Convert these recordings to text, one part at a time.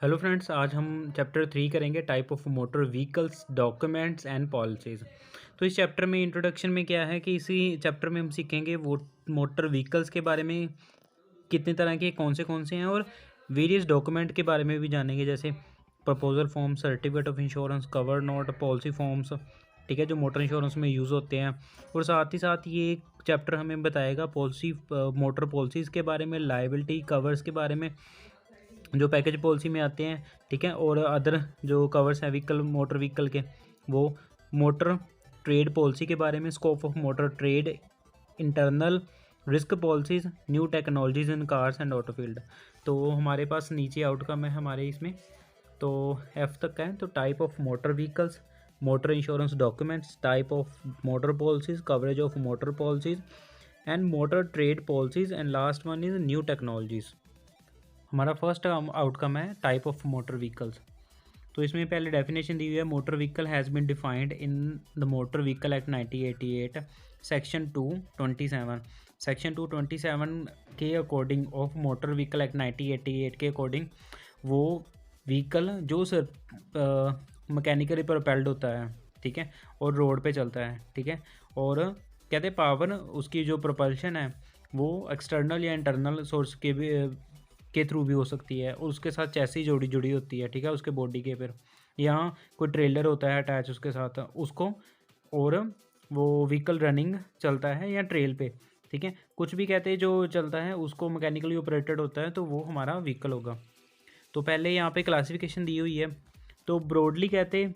Hello friends, आज हम chapter 3 करेंगे type of motor vehicles, documents and policies. तो इस चैप्टर में इंट्रोडक्शन में क्या है कि इसी चैप्टर में हम सीखेंगे वो मोटर व्हीकल्स के बारे में, कितने तरह के कौन से हैं, और वेरियस डॉक्यूमेंट के बारे में भी जानेंगे, जैसे proposal form, certificate of insurance, cover note, policy forms, ठीक है, जो मोटर इंश्योरेंस में यूज़ होते हैं। और साथ ही साथ ये चैप्टर हमें बताएगा पॉलिसी, मोटर पॉलिसीज़ के बारे में, लाइबिलिटी कवर्स के बारे में जो पैकेज पॉलिसी में आते हैं, ठीक है, और अदर जो कवर्स हैं व्हीकल, मोटर व्हीकल के, वो मोटर ट्रेड पॉलिसी के बारे में, scope of motor trade, internal risk policies, new technologies in cars and auto field. तो हमारे पास नीचे आउटकम है हमारे इसमें, तो एफ तक का है। तो type of motor vehicles, motor insurance documents, type of motor policies, coverage of motor policies and motor trade policies, and last one is new technologies. हमारा फर्स्ट आउटकम है टाइप ऑफ मोटर व्हीकल्स। तो इसमें पहले definition दी हुई है, motor vehicle has been defined in the motor vehicle act 1988 section 227। Section 227 के according of motor vehicle act 1988 के अकॉर्डिंग वो व्हीकल जो सर मैकेनिकली प्रोपेल्ड होता है, ठीक है, और रोड पे चलता है, ठीक है, और कहते हैं पावर उसकी जो प्रोपल्शन है वो एक्सटर्नल या इंटरनल सोर्स के थ्रू भी हो सकती है, और उसके साथ चैसी जुड़ी होती है, ठीक है, उसके बॉडी के फिर यहाँ कोई ट्रेलर होता है अटैच उसके साथ उसको, और वो व्हीकल रनिंग चलता है या ट्रेल पे, ठीक है, कुछ भी कहते हैं जो चलता है उसको मैकेनिकली ऑपरेटेड होता है, तो वो हमारा व्हीकल होगा। तो पहले यहाँ पे क्लासिफिकेशन दी हुई है, तो ब्रॉडली कहते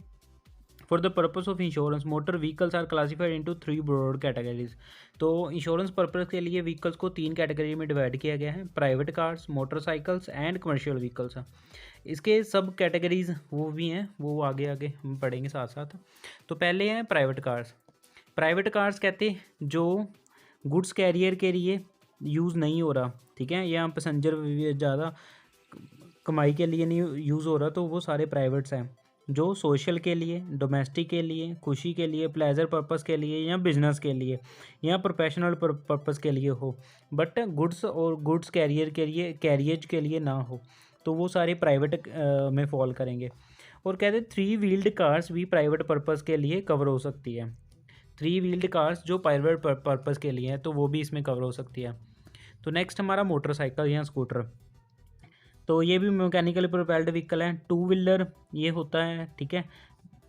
for the purpose of insurance motor vehicles are classified into 3 broad categories. तो इंश्योरेंस पर्पस के लिए व्हीकल्स को 3 कैटेगरी में डिवाइड किया गया है, private cars, motorcycles and commercial vehicles. इसके सब कैटेगरीज वो भी हैं, वो आगे आगे हम पढ़ेंगे साथ साथ। तो पहले हैं प्राइवेट कार्स। प्राइवेट कार्स कहते जो गुड्स कैरियर के लिए यूज़ नहीं हो रहा, ठीक है, या पैसेंजर ज़्यादा कमाई के लिए नहीं यूज़ हो रहा, तो वो सारे प्राइवेट्स हैं। जो सोशल के लिए, डोमेस्टिक के लिए, खुशी के लिए, प्लेजर पर्पस के लिए, या बिजनेस के लिए, या प्रोफेशनल पर्पस के लिए हो, बट गुड्स और गुड्स कैरियर के लिए, कैरियज के लिए ना हो, तो वो सारे प्राइवेट में फॉल करेंगे। और कहते 3 व्हील्ड कार्स भी प्राइवेट पर्पस के लिए कवर हो सकती है। 3 व्हील्ड कार्स जो प्राइवेट पर्पस के लिए हैं, तो वो भी इसमें कवर हो सकती है। तो नेक्स्ट हमारा मोटरसाइकिल या स्कूटर, तो ये भी मैकेनिकली प्रोपेल्ड व्हीकल है। 2 व्हीलर ये होता है, ठीक है,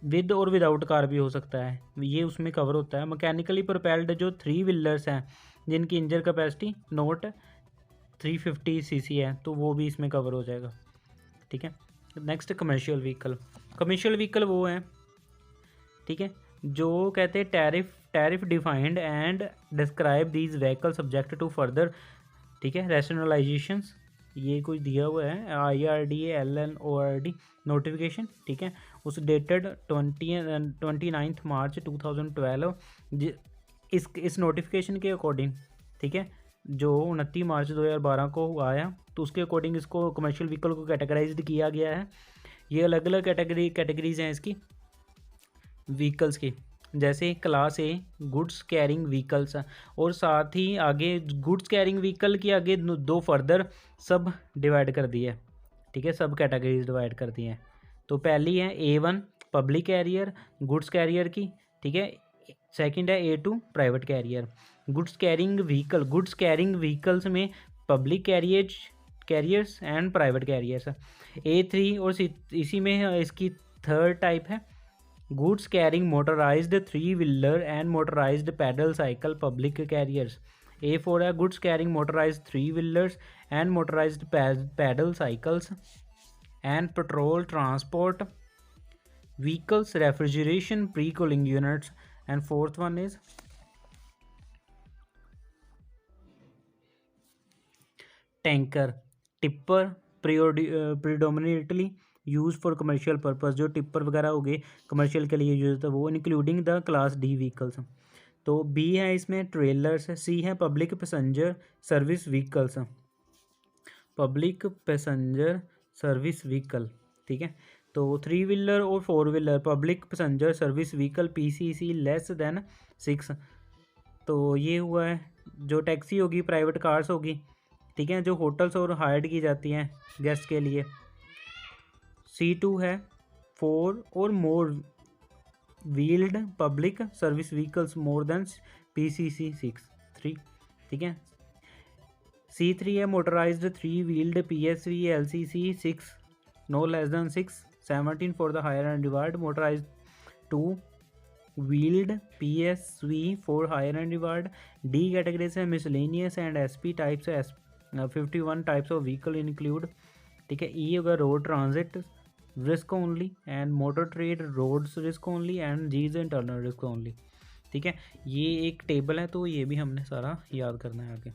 विद और विदाउट कार भी हो सकता है, ये उसमें कवर होता है। मैकेनिकली प्रोपेल्ड जो 3 व्हीलर्स हैं जिनकी इंजन कैपेसिटी नोट 350 सीसी है, तो वो भी इसमें कवर हो जाएगा, ठीक है। Next commercial vehicle. Commercial vehicle वो है, ठीक है, जो कहते हैं tariff defined and describe these vehicle subject to further, ठीक है, रैशनलाइजेशंस। ये कुछ दिया हुआ है IRDA/LNORD नोटिफिकेशन, ठीक है, उस डेटेड 29 मार्च 2012। इस नोटिफिकेशन के अकॉर्डिंग, ठीक है, जो 29 मार्च 2012 को आया, तो उसके अकॉर्डिंग इसको कमर्शियल व्हीकल को कैटेगराइज्ड किया गया है। ये अलग अलग कैटेगरीज हैं इसकी व्हीकल्स की, जैसे क्लास ए गुड्स कैरिंग व्हीकल्स, और साथ ही आगे गुड्स कैरिंग व्हीकल की आगे 2 फर्दर सब डिवाइड कर दिए, ठीक है, सब कैटेगरीज डिवाइड कर दी हैं। तो पहली है A1 public career goods carrier की, ठीक है, सेकंड है A2 private carrier goods carrying vehicles में public carriers and private carriers. A3 और इसी में इसकी थर्ड टाइप है goods carrying motorised 3 wheeler and motorised pedal cycle public carriers. A4 है goods carrying motorised 3 wheelers and motorised pedal cycles and petrol transport vehicles, refrigeration pre cooling units, and fourth one is tanker tipper predominantly use for commercial purpose. जो tipper वगैरह हो गए commercial के लिए use होता है वो, including the class D vehicles. तो B है इसमें ट्रेलर्स, C है public passenger service vehicles, public passenger service vehicle, ठीक है। तो 3 व्हीलर और 4 wheeler public passenger service vehicle PCC less than 6। तो ये हुआ है जो टैक्सी होगी, प्राइवेट कार्स होगी, ठीक है, जो होटल्स और हायर्ड की जाती हैं गेस्ट के लिए, C2 है 4 और more wheeled public service vehicles more than PCC 3, ठीक है। C3 है motorised 3 wheeled PSV LCC 6 no less than 6, 17 for the hire and reward, motorised 2 wheeled PSV for hire and reward. D category से miscellaneous and SP types 51 types of vehicle include, ठीक है। E होगा road transit risk only and motor trade roads risk only and G is internal risk only, ठीक है। ये एक table है तो ये भी हमने सारा याद करना है आगे।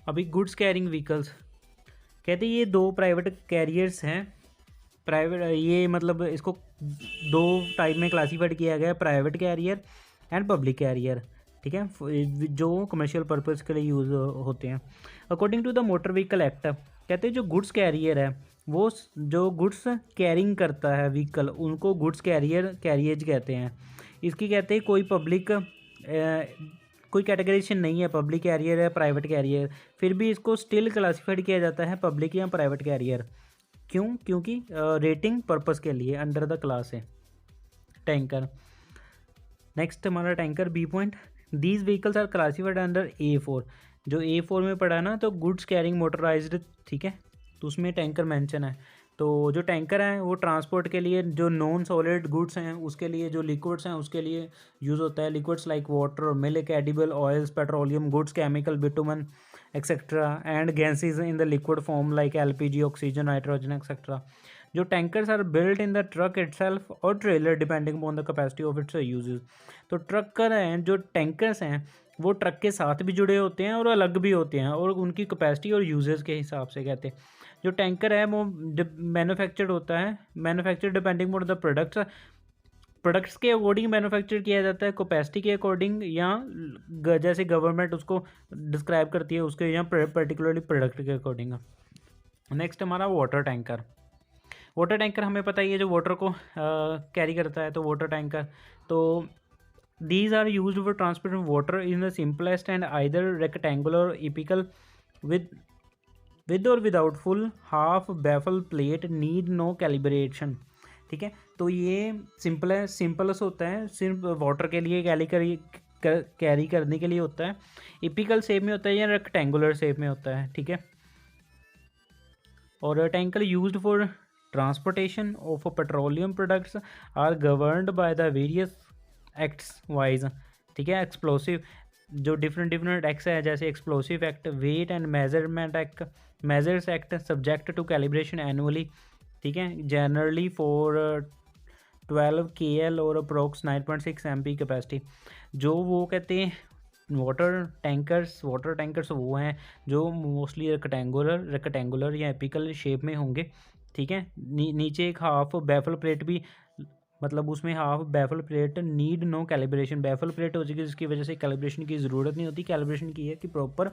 अभी गुड्स कैरिंग व्हीकल्स कहते हैं ये 2 प्राइवेट कैरियर्स हैं। प्राइवेट ये मतलब इसको 2 टाइप में क्लासीफाइड किया गया है, private carrier and public carrier, ठीक है, जो कमर्शियल पर्पज़ के लिए यूज़ होते हैं। According to the motor vehicle act कहते हैं जो गुड्स कैरियर है वो जो गुड्स कैरिंग करता है व्हीकल उनको गुड्स कैरियज कहते हैं। इसकी कहते हैं कोई पब्लिक कोई कैटेगराइजेशन नहीं है, पब्लिक कैरियर है प्राइवेट कैरियर, फिर भी इसको स्टिल क्लासीफाइड किया जाता है पब्लिक या प्राइवेट कैरियर। क्यों? क्योंकि रेटिंग पर्पस के लिए अंडर द क्लास है। टैंकर, नेक्स्ट हमारा tanker B point, these vehicles are classified under A4, जो A4 में पड़ा ना तो गुड्स कैरिंग मोटराइज्ड, ठीक है, तो उसमें टैंकर मेंशन है। तो जो टैंकर हैं वो ट्रांसपोर्ट के लिए जो नॉन सॉलिड गुड्स हैं उसके लिए, जो लिक्विड्स हैं उसके लिए यूज़ होता है। Liquids like water, milk, edible oils, petroleum goods, chemical, bitumen etcetera and gases in the liquid form like LPG, oxygen, nitrogen etcetera. जो tankers are built in the truck itself और trailer depending upon the capacity of its usages. तो trucker हैं जो tankers हैं वो truck के साथ भी जुड़े होते हैं और अलग भी होते हैं और उनकी कैपेसिटी और यूजेस के हिसाब से कहते हैं। जो टैंकर है वो मैन्युफैक्चर्ड होता है, manufacture depending on the products के अकॉर्डिंग मैन्युफैक्चर किया जाता है, कैपेसिटी के अकॉर्डिंग, या जैसे गवर्नमेंट उसको डिस्क्राइब करती है उसके या पर्टिकुलरली प्रोडक्ट के अकॉर्डिंग। नेक्स्ट हमारा वाटर टैंकर। वाटर टैंकर हमें पता ही है जो वाटर को कैरी करता है, तो वाटर टैंकर, तो these are used for transport of water in the simplest and either rectangular or epical with or without full half baffle plate, need no calibration, ठीक है। तो ये सिंपलस होता है, सिर्फ वाटर के लिए कैरी करने के लिए होता है, इपिकल शेप में होता है या रेक्टेंगुलर शेप में होता है, ठीक है। और tanker used for transportation of petroleum products are governed by the various acts wise, ठीक है। एक्सप्लोसिव जो डिफरेंट एक्ट्स है जैसे explosive act, weight and measurement act, measures act, subject to calibration annually, ठीक है, जनरली फॉर 12 KL और approx 9.6 MP capacity. जो वो कहते हैं वाटर टैंकर्स वो हैं जो मोस्टली रेक्टेंगुलर या एपिकल शेप में होंगे, ठीक है। नीचे एक हाफ बैफल प्लेट भी, मतलब उसमें half baffle plate, need no calibration, baffle plate हो जाएगी जिसकी वजह से कैलिब्रेशन की ज़रूरत नहीं होती। कैलिब्रेशन की है कि प्रॉपर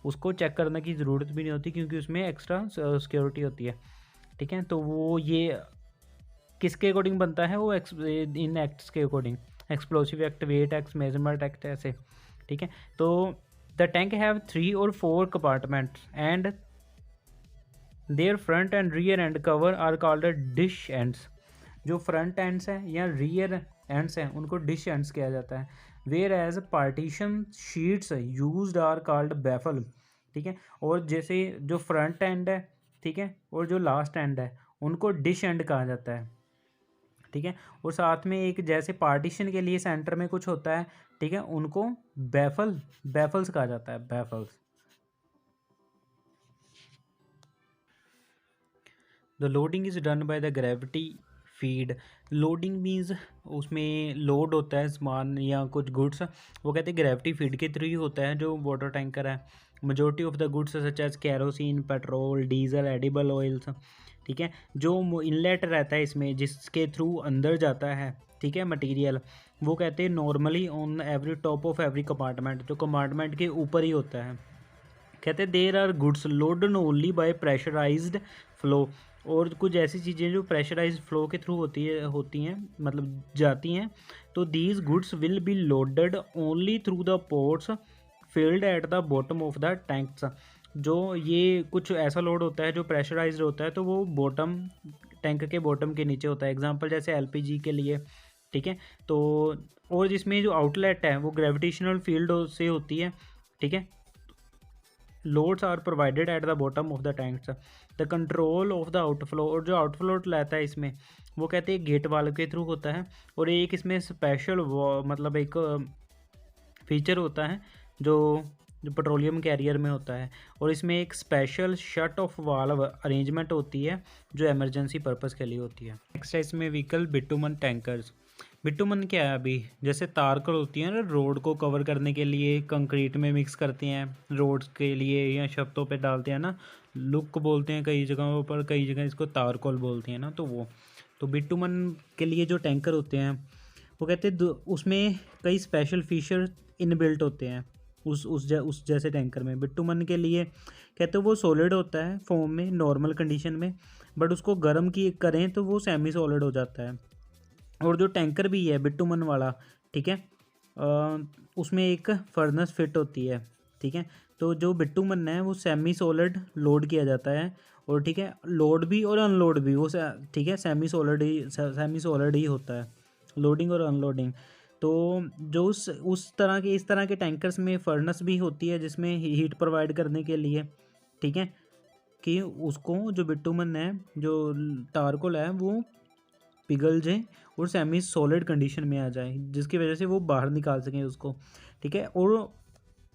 उसको चेक करने की ज़रूरत भी नहीं होती क्योंकि उसमें एक्स्ट्रा सिक्योरिटी होती है, ठीक है। तो वो ये किसके अकॉर्डिंग बनता है, वो इन एक्ट्स के according, explosive act, weight act, measurement act, ऐसे, ठीक है। तो the tank have 3 or 4 compartments and their front end rear end cover are called dish ends. जो फ्रंट एंड्स हैं या रियर एंड्स हैं उनको डिश एंड्स किया जाता है। Whereas partition sheets used are called baffle, ठीक है। और जैसे जो फ्रंट एंड है, ठीक है, और जो लास्ट एंड है उनको डिश एंड कहा जाता है, ठीक है। और साथ में एक जैसे पार्टीशन के लिए सेंटर में कुछ होता है, ठीक है, उनको बैफल्स कहा जाता है, baffles. The loading is done by the gravity feed. Loading means उसमें लोड होता है सामान या कुछ गुड्स, वो कहते हैं ग्रेविटी फीड के थ्रू ही होता है जो वाटर टैंकर है। Majority of the goods such as kerosene, petrol, diesel, edible oils, ठीक है। जो इनलेट रहता है इसमें जिसके थ्रू अंदर जाता है, ठीक है, मटेरियल, वो कहते हैं normally on every top of every compartment, जो कंपार्टमेंट के ऊपर ही होता है। कहते हैं there are goods loaded only by pressurised flow, और कुछ ऐसी चीज़ें जो प्रेशराइज्ड फ्लो के थ्रू होती हैं मतलब जाती हैं। तो these goods will be loaded only through the ports field eight the bottom of the tanks. जो ये कुछ ऐसा लोड होता है जो प्रेशराइज्ड होता है, तो वो बॉटम, टैंक के बॉटम के नीचे होता है। एग्जांपल जैसे एलपीजी के लिए, ठीक है। तो और जिसमें जो आउटलेट है वो ग्रेविटेशनल फील्ड से होती है, ठीक है। Loads are provided at the bottom of the tanks, the control of the outflow, और जो आउटफ्लो लाता है इसमें वो कहते हैं गेट वाल्व के थ्रू होता है। और एक इसमें स्पेशल मतलब एक फीचर होता है जो जो पेट्रोलियम कैरियर में होता है, और इसमें एक special shut off valve arrangement होती है जो इमरजेंसी पर्पस के लिए होती है। नेक्स्ट है इसमें व्हीकल बिटुमन टैंकर्स। बिटुमन क्या है, अभी जैसे तारकल होती है ना, रोड को कवर करने के लिए कंक्रीट में मिक्स करते हैं रोड्स के लिए, या छतों पे डालते हैं ना, लुक बोलते हैं कई जगहों पर, कई जगह इसको तारकोल बोलते हैं ना। तो वो तो बिटुमन के लिए जो टैंकर होते हैं वो कहते हैं उसमें कई स्पेशल फीचर इनबिल्ट होते हैं उस जैसे टैंकर में। बिटुमन के लिए कहते हैं वो सॉलिड होता है फॉर्म में नॉर्मल कंडीशन में, बट उसको गर्म की करें तो वो सेमी सॉलिड हो जाता है। और जो टैंकर भी है बिटुमन वाला, ठीक है, उसमें एक फर्नेस फिट होती है, ठीक है। तो जो बिटुमन है वो सेमी सॉलिड लोड किया जाता है, और ठीक है, लोड भी और अनलोड भी वो ठीक है सेमी सॉलिड ही होता है, लोडिंग और अनलोडिंग। तो जो उस तरह के इस तरह के टैंकर्स में फर्नेस भी होती है जिसमें हीट प्रोवाइड करने के लिए, ठीक है, कि उसको जो बिटुमन है, जो तारकोल है, वो पिघल जाए और सेमी सॉलिड कंडीशन में आ जाए, जिसकी वजह से वो बाहर निकाल सकें उसको, ठीक है। और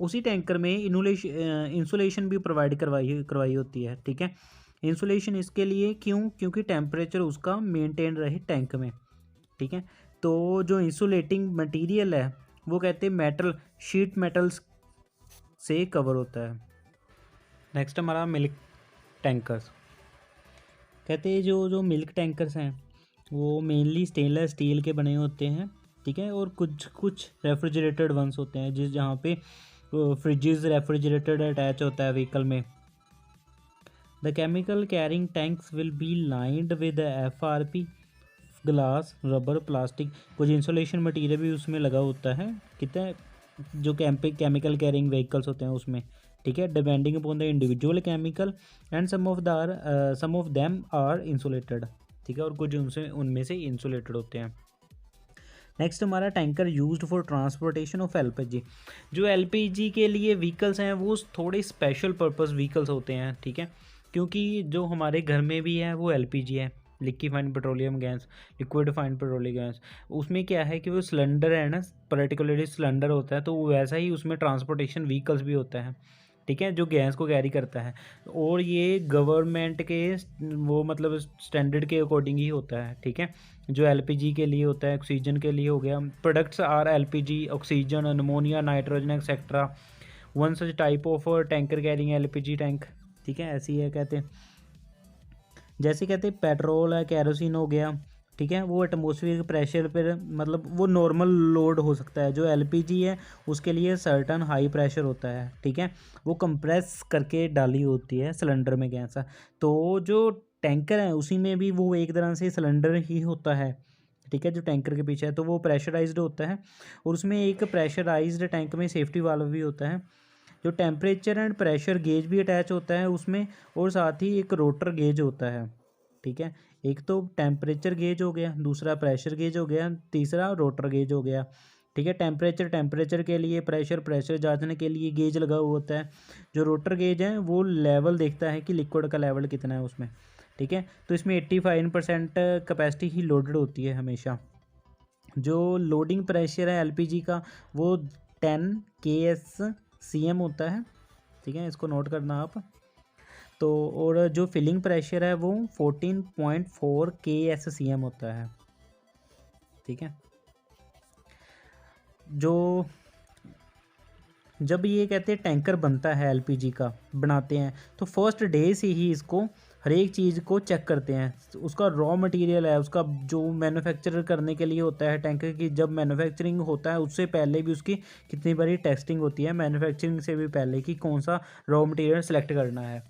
उसी टैंकर में इंसुलेशन भी प्रोवाइड करवाई होती है, ठीक है। इंसुलेशन इसके लिए क्योंकि टेम्परेचर उसका मेंटेन रहे टैंक में, ठीक है। तो जो इंसुलेटिंग मटेरियल है वो कहते हैं शीट मेटल्स से कवर होता है। नेक्स्ट हमारा मिल्क टैंकर्स। कहते हैं जो मिल्क टैंकर्स हैं वो मेनली स्टेनलेस स्टील के बने होते हैं, ठीक है। और कुछ रेफ्रिजरेटेड वंस होते हैं जहाँ पे फ्रिजेस रेफ्रिजरेटेड अटैच होता है व्हीकल में। The chemical carrying tanks will be lined with FRP, glass, rubber, plastic, कुछ इंसुलेशन मटेरियल भी उसमें लगा होता है, कितना जो केमिकल कैरिंग व्हीकल्स होते हैं उसमें, ठीक है। Depending upon the individual chemical and some of them are insulated, ठीक है, और कुछ उनमें से इंसुलेटेड होते हैं। नेक्स्ट हमारा tanker used for transportation of LPG। जो LPG के लिए व्हीकल्स हैं वो थोड़े स्पेशल पर्पस व्हीकल्स होते हैं, ठीक है, क्योंकि जो हमारे घर में भी है वो LPG है, liquefied petroleum gas, liquefied petroleum gas. उसमें क्या है कि वो सिलेंडर है ना, पर्टिकुलरली सिलेंडर होता है, तो वैसा ही उसमें ट्रांसपोर्टेशन व्हीकल्स भी होता है, ठीक है, जो गैस को कैरी करता है। और ये गवर्नमेंट के वो मतलब स्टैंडर्ड के अकॉर्डिंग ही होता है, ठीक है। जो LPG के लिए होता है, ऑक्सीजन के लिए हो गया, products are LPG, oxygen, ammonia, nitrogen etcetera. One such type of tanker carrying LPG tank, ठीक है, ऐसी है। कहते हैं जैसे कहते हैं पेट्रोल है, कैरोसिन हो गया, ठीक है, वो एटमॉस्फेरिक प्रेशर पर मतलब वो नॉर्मल लोड हो सकता है। जो LPG है उसके लिए सर्टन हाई प्रेशर होता है, ठीक है, वो कंप्रेस करके डाली होती है सिलेंडर में गैस। तो जो टैंकर है उसी में भी वो एक तरह से सिलेंडर ही होता है, ठीक है, जो टैंकर के पीछे है, तो वो प्रेशराइज्ड होता है। और उसमें एक प्रेशराइज्ड टैंक में सेफ्टी वाल्व भी होता है, जो टेम्परेचर एंड प्रेशर गेज भी अटैच होता है उसमें, और साथ ही एक रोटर गेज होता है, ठीक है। एक तो टेम्परेचर गेज हो गया, दूसरा प्रेशर गेज हो गया, तीसरा रोटर गेज हो गया, ठीक है। टेम्परेचर के लिए, प्रेशर जांचने के लिए गेज लगा हुआ होता है। जो रोटर गेज है वो लेवल देखता है कि लिक्विड का लेवल कितना है उसमें, ठीक है। तो इसमें 85% कैपेसिटी ही लोडेड होती है हमेशा। जो लोडिंग प्रेशर है LPG का वो 10 KScm होता है, ठीक है, इसको नोट करना आप। तो और जो फिलिंग प्रेशर है वो 14.4 KScm होता है, ठीक है। जो जब ये कहते हैं टैंकर बनता है LPG का बनाते हैं, तो फर्स्ट डे से ही इसको हर एक चीज़ को चेक करते हैं। उसका रॉ मटेरियल है, उसका जो मैन्युफैक्चर करने के लिए होता है टैंकर की, जब मैन्युफैक्चरिंग होता है उससे पहले भी उसकी कितनी बारी टेस्टिंग होती है, मैन्युफैक्चरिंग से भी पहले कि कौन सा रॉ मटेरियल सेलेक्ट करना है,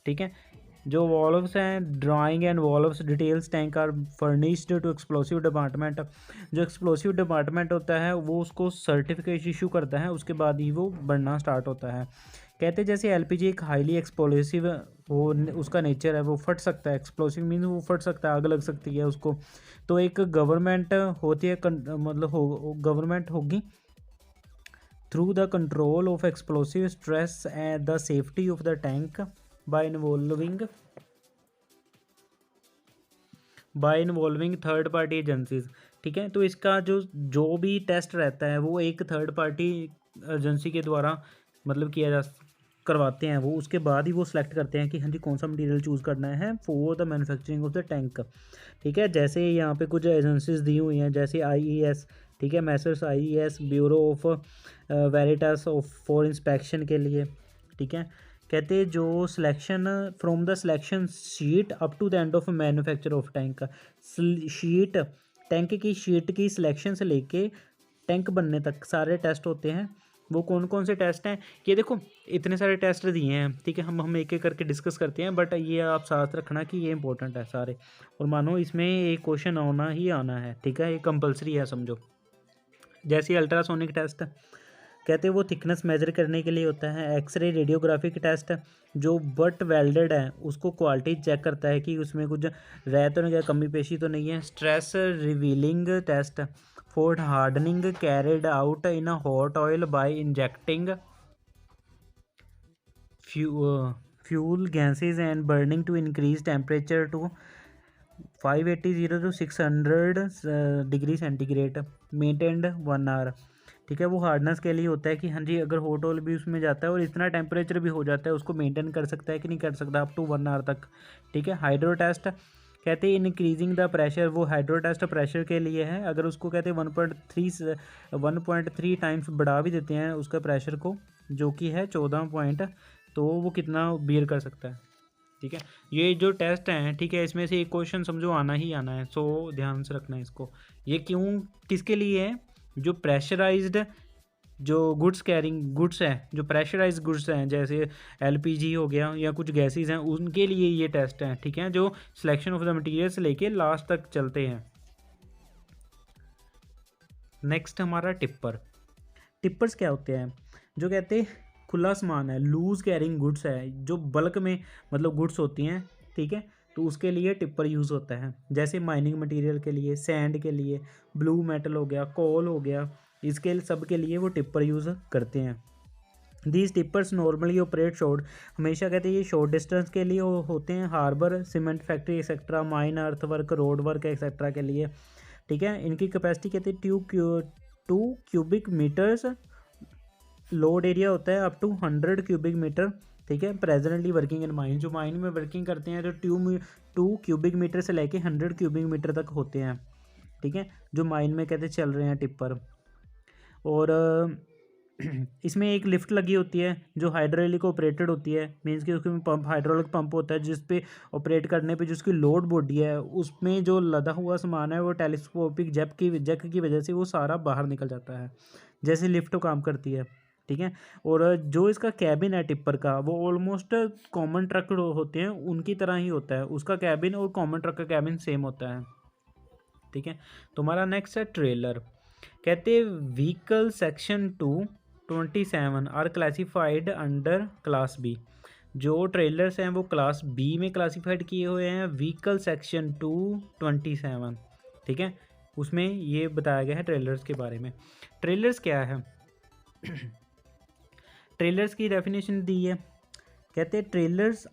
ठीक है। जो वॉल्व्स हैं, drawing and valves details tank are furnished to explosive department. जो एक्सप्लोसिव डिपार्टमेंट होता है वो उसको सर्टिफिकेट इशू करता है, उसके बाद ही वो बढ़ना स्टार्ट होता है। कहते हैं जैसे एलपीजी एक हाईली एक्सप्लोसिव वो उसका नेचर है, वो फट सकता है। एक्सप्लोसिव मीन्स वो फट सकता है, आग लग सकती है उसको। तो एक गवर्नमेंट होती है मतलब गवर्नमेंट होगी through the control of explosive stress and the safety of the tank bye involving third party agencies. ठीक है, तो इसका जो भी टेस्ट रहता है वो एक थर्ड पार्टी एजेंसी के द्वारा मतलब करवाते हैं वो। उसके बाद ही वो सिलेक्ट करते हैं कि हाँ जी कौन सा मटेरियल चूज़ करना है for the manufacturing of the tank. ठीक है, जैसे यहाँ पे कुछ एजेंसीज दी हुई हैं, जैसे आईईएस, ठीक है, messrs IES, bureau of Veritas of for inspection के लिए। ठीक है, कहते हैं जो selection from the selection sheet up to the end of manufacture of tank. Sheet, tank की शीट की सिलेक्शन से लेके टैंक बनने तक सारे टेस्ट होते हैं। वो कौन कौन से टेस्ट हैं, ये देखो इतने सारे टेस्ट दिए हैं। ठीक है, हम एक एक करके डिस्कस करते हैं, बट ये आप साथ रखना कि ये इंपॉर्टेंट है सारे। और मानो इसमें एक क्वेश्चन आना ही आना है। ठीक है, ये कंपलसरी है समझो। जैसे अल्ट्रासोनिक टेस्ट कहते हैं वो थिकनेस मेजर करने के लिए होता है। एक्सरे रेडियोग्राफिक टेस्ट जो बट वेल्डेड है उसको क्वालिटी चेक करता है कि उसमें कुछ रह तो नहीं गया, कमी पेशी तो नहीं है। Stress relieving test for hardening carried out in a hot oil by injecting fuel gases and burning to increase temperature to 580 to 600 degree centigrade maintained 1 hour. ठीक है, वो हार्डनेस के लिए होता है कि हाँ जी अगर हॉट ऑयल भी उसमें जाता है और इतना टेम्परेचर भी हो जाता है उसको मेंटेन कर सकता है कि नहीं कर सकता, अप टू 1 आवर तक। ठीक है, हाइड्रो टेस्ट कहते हैं इंक्रीजिंग द प्रेशर, वो हाइड्रो टेस्ट प्रेशर के लिए है। अगर उसको कहते हैं 1.3 टाइम्स बढ़ा भी देते हैं उसका प्रेशर को, जो कि है 14 पॉइंट, तो वो कितना बियर कर सकता है। ठीक है, ये जो टेस्ट हैं, ठीक है, इसमें से एक क्वेश्चन समझो आना ही आना है, सो ध्यान से रखना है इसको। ये क्यों किसके लिए है, जो प्रेशराइज्ड जो गुड्स हैं, जो प्रेशराइज्ड गुड्स हैं जैसे एलपीजी हो गया या कुछ गैसेस हैं, उनके लिए ये टेस्ट हैं। ठीक है, जो सिलेक्शन ऑफ द मटेरियल से लेके लास्ट तक चलते हैं। नेक्स्ट हमारा टिपर्स क्या होते हैं, जो कहते हैं खुला सामान है, लूज कैरिंग गुड्स है, जो बल्क में मतलब गुड्स होती हैं। ठीक है, तो उसके लिए टिप्पर यूज़ होता है। जैसे माइनिंग मटेरियल के लिए, सैंड के लिए, ब्लू मेटल हो गया, कोल हो गया, इसके सब के लिए वो टिप्पर यूज़ करते हैं। These tippers normally operate short, हमेशा कहते हैं ये शॉर्ट डिस्टेंस के लिए होते हैं, harbour, cement factory etcetera, mine, earth work, road work etcetera के लिए। ठीक है, इनकी कैपेसिटी कहते हैं 2 क्यूबिक मीटर्स, लोड एरिया होता है अप टू 100 क्यूबिक मीटर। ठीक है, प्रेजेंटली वर्किंग इन माइन, जो माइन में वर्किंग करते हैं जो 2 क्यूबिक मीटर से लेके 100 क्यूबिक मीटर तक होते हैं। ठीक है, जो माइन में कहते चल रहे हैं टिप्पर। और इसमें एक लिफ्ट लगी होती है जो हाइड्रोलिक ऑपरेटेड होती है, मीन्स कि उसमें पंप, हाइड्रोलिक पंप होता है जिस पे ऑपरेट करने पे जिसकी लोड बॉडी है उसमें जो लदा हुआ सामान है वो टेलीस्कोपिक जैक की वजह से वो सारा बाहर निकल जाता है, जैसे लिफ्ट काम करती है। ठीक है, और जो इसका कैबिन है टिप्पर का वो ऑलमोस्ट कॉमन ट्रक होते हैं उनकी तरह ही होता है, उसका कैबिन और कॉमन ट्रक का कैबिन सेम होता है। ठीक है, तुम्हारा नेक्स्ट है ट्रेलर। कहते हैं vehicle section 227 are classified under class B, जो ट्रेलर्स हैं वो क्लास बी में क्लासिफाइड किए हुए हैं, व्हीकल सेक्शन 227। ठीक है, उसमें ये बताया गया है ट्रेलर्स के बारे में। ट्रेलर्स क्या है ट्रेलर्स की डेफिनेशन दी है, कहते हैं trailers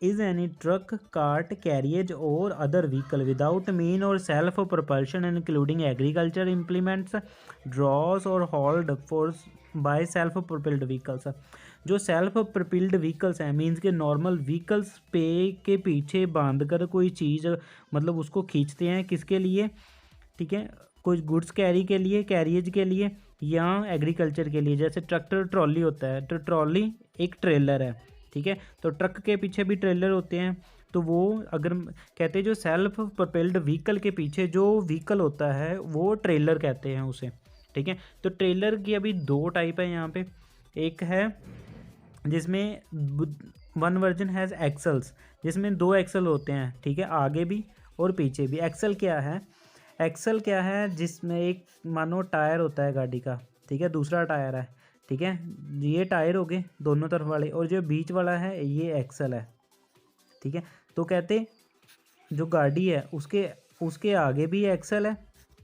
is any truck, cart, carriage और अदर व्हीकल विदाउट मेन और self propulsion including agriculture implements, draws और hauled force by self propelled vehicles. जो सेल्फ प्रोपेल्ड व्हीकल्स हैं मीन्स के नॉर्मल व्हीकल्स पे के पीछे बांध कर कोई चीज़ मतलब उसको खींचते हैं, किसके लिए, ठीक है, कुछ गुड्स कैरी के लिए, कैरियज के लिए या एग्रीकल्चर के लिए। जैसे ट्रैक्टर ट्रॉली होता है, तो ट्रॉली एक ट्रेलर है। ठीक है, तो ट्रक के पीछे भी ट्रेलर होते हैं, तो वो अगर कहते हैं जो सेल्फ प्रोपेल्ड व्हीकल के पीछे जो व्हीकल होता है वो ट्रेलर कहते हैं उसे। ठीक है, तो ट्रेलर की अभी 2 टाइप है यहाँ पे। एक है जिसमें 1 वर्जन हैज़ एक्सल्स, जिसमें 2 एक्सल होते हैं। ठीक है, आगे भी और पीछे भी। एक्सल क्या है जिसमें एक मानो टायर होता है गाड़ी का, ठीक है, दूसरा टायर है। ठीक है। ये टायर हो गए दोनों तरफ वाले, और जो बीच वाला है ये एक्सल है, ठीक है। तो कहते जो गाड़ी है उसके उसके आगे भी एक्सल है,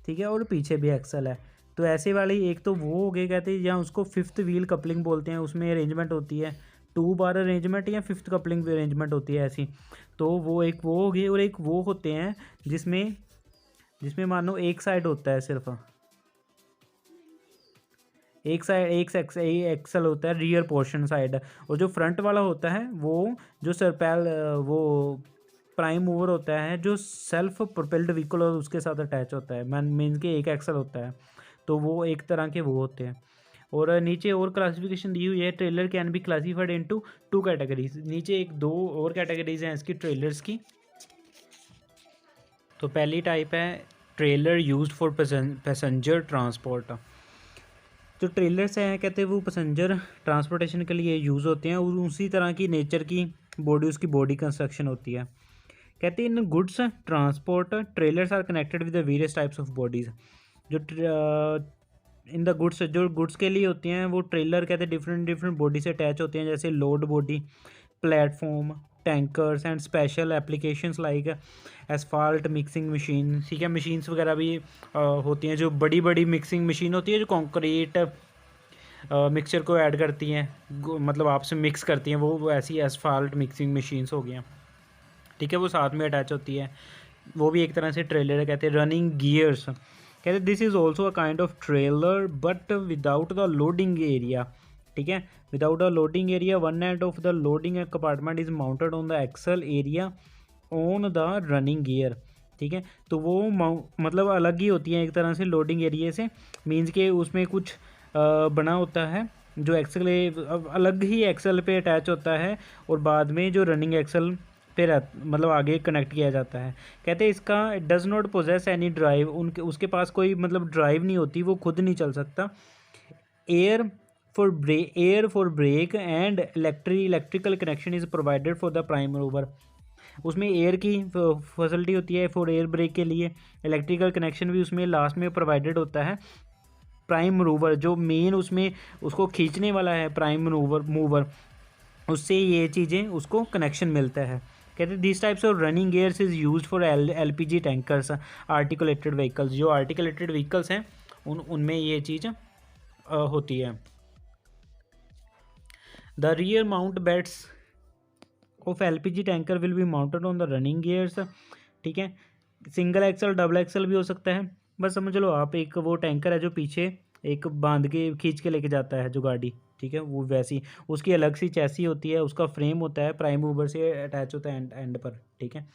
ठीक है, और पीछे भी एक्सल है। तो ऐसे वाली एक तो वो हो गए कहते हैं, या उसको फिफ्थ व्हील कपलिंग बोलते हैं, उसमें अरेंजमेंट होती है 2 बार अरेंजमेंट या फिफ्थ कपलिंग अरेंजमेंट होती है ऐसी। तो वो एक वो हो गई, और एक वो होते हैं जिसमें जिसमें मानो एक साइड होता है सिर्फ, एक साइड एक एक्सल होता है रियर पोर्शन साइड, और जो फ्रंट वाला होता है वो जो सरपैल वो प्राइम मूवर होता है जो सेल्फ प्रोपेल्ड व्हीकल और उसके साथ अटैच होता है, मीन्स के एक एक्सल होता है। तो वो एक तरह के वो होते हैं। और नीचे और क्लासिफिकेशन दी हुई है, trailer can be classified into 2 categories. नीचे एक दो और कैटेगरीज हैं इसकी ट्रेलर्स की। तो पहली टाइप है trailer used for passenger transport. जो ट्रेलर्स हैं कहते हैं वो पैसेंजर ट्रांसपोर्टेशन के लिए यूज़ होते हैं, और उसी तरह की नेचर की बॉडी उसकी बॉडी कंस्ट्रक्शन होती है। कहते हैं in goods transport trailers are connected with the various types of bodies. जो इन द गुड्स जो गुड्स के लिए होती हैं वो ट्रेलर कहते हैं डिफरेंट डिफरेंट बॉडी से अटैच होते हैं, जैसे load body, platform, tankers and special applications like asphalt mixing machine, ठीक है। मशीन्स वगैरह भी होती हैं, जो बड़ी बड़ी मिक्सिंग मशीन होती है जो कंक्रीट मिक्सचर को ऐड करती हैं, मतलब आपसे मिक्स करती हैं, वो ऐसी एसफाल्ट मिक्सिंग मशीन्स हो गई हैं, ठीक है। वो साथ में अटैच होती है, वो भी एक तरह से ट्रेलर है। कहते हैं रनिंग गियर्स, कहते हैं this is also a kind of trailer but without the loading area, ठीक है। Without the loading area, one end of the loading compartment is mounted on the axle area on the running gear, ठीक है। तो वो मतलब अलग ही होती है एक तरह से लोडिंग एरिया से, मीन्स के उसमें कुछ बना होता है जो एक्सल अलग ही एक्सल पे अटैच होता है, और बाद में जो रनिंग एक्सल पे मतलब आगे कनेक्ट किया जाता है। कहते हैं इसका does not possess any drive, उनके उसके पास कोई मतलब ड्राइव नहीं होती, वो खुद नहीं चल सकता। Air for brake and electrical connection is provided for the prime mover. उसमें एयर की फैसिलिटी होती है फॉर एयर ब्रेक के लिए, इलेक्ट्रिकल कनेक्शन भी उसमें लास्ट में प्रोवाइडेड होता है। प्राइम मूवर जो मेन उसमें उसको खींचने वाला है प्राइम मूवर उससे ये चीज़ें उसको कनेक्शन मिलता है। कहते हैं this types of running gears is used for LPG tankers articulated vehicles. जो आर्टिकुलेटेड व्हीकल्स हैं उनमें ये चीज़ होती है। The rear mount beds of LPG tanker will be mounted on the running gears, ठीक है। सिंगल एक्सल डबल एक्सल भी हो सकता है, बस समझ लो आप। एक वो टैंकर है जो पीछे एक बांध के खींच के लेके जाता है जो गाड़ी, ठीक है, वो वैसी उसकी अलग सी चैसी होती है, उसका फ्रेम होता है प्राइम मूवर से अटैच होता है एंड पर, ठीक है।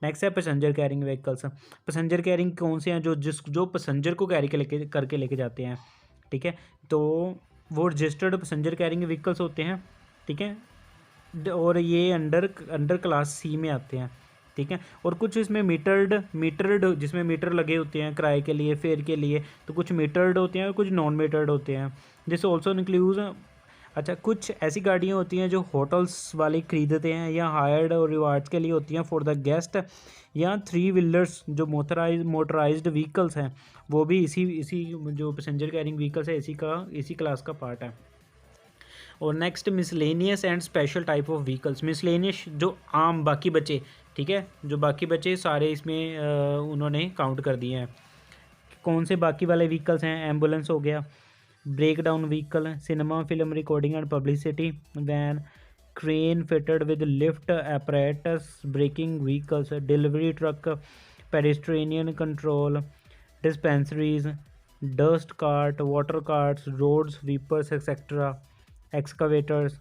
नेक्स्ट है passenger carrying vehicles. Passenger carrying कौन से हैं? जो पैसेंजर को कैरी करके लेके जाते हैं, ठीक है। तो वो रजिस्टर्ड पैसेंजर कैरिंग व्हीकल्स होते हैं, ठीक है, और ये अंडर क्लास सी में आते हैं, ठीक है। और कुछ इसमें मीटर्ड जिसमें मीटर लगे होते हैं किराए के लिए, फेयर के लिए, तो कुछ मीटर्ड होते हैं और कुछ नॉन मीटर्ड होते हैं। दिस ऑल्सो इंक्लूड्स, अच्छा, कुछ ऐसी गाड़ियाँ होती हैं जो होटल्स वाले खरीदते हैं या हायर्ड और रिवार्ड्स के लिए होती हैं फॉर द गेस्ट, या 3 व्हीलर्स जो मोटराइज्ड व्हीकल्स हैं वो भी इसी जो पैसेंजर कैरिंग व्हीकल्स है इसी क्लास का पार्ट है। और next miscellaneous and special type of vehicles. Miscellaneous जो आम बाकी बचे, ठीक है, जो बाकी बचे सारे इसमें उन्होंने काउंट कर दिए हैं। कौन से बाकी वाले व्हीकल्स हैं? एम्बुलेंस हो गया, breakdown vehicle, cinema film recording and publicity van, crane fitted with lift apparatus, breaking vehicles, delivery truck, pedestrian control, dispensaries, dust cart, water carts, road sweepers etcetera, excavators,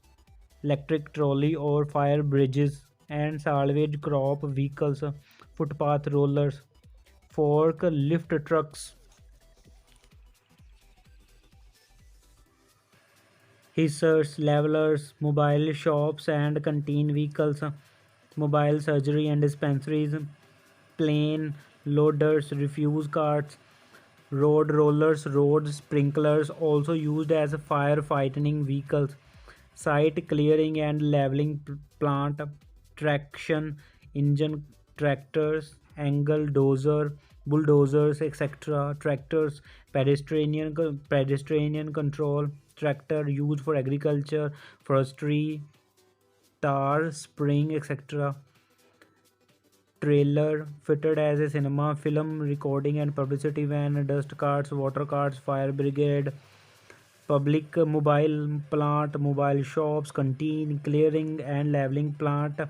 electric trolley or fire bridges, and salvage crop vehicles, footpath rollers, fork lift trucks, hissers, levelers, mobile shops and canteen vehicles, mobile surgery and dispensaries, plane loaders, refuse carts, road rollers, road sprinklers, also used as fire fighting vehicles, site clearing and leveling plant, traction engine tractors, angle dozer, bulldozers, etc., tractors, pedestrian control, tractor used for agriculture, forestry, tar, spring, etc. Trailer fitted as a cinema, film recording and publicity van, dust carts, water carts, fire brigade, public mobile plant, mobile shops, canteen, clearing and leveling plant,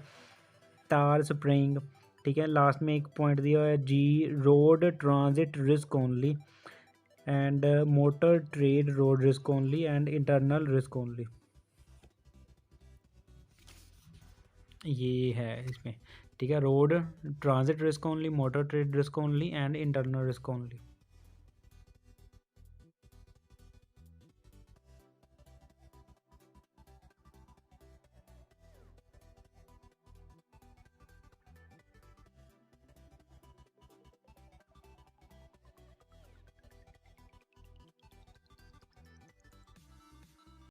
tar spraying. ठीक है, last में एक point दिया है G, road transit risk only and motor trade road risk only and internal risk only. ये है इसमें, ठीक है, road transit risk only, motor trade risk only and internal risk only.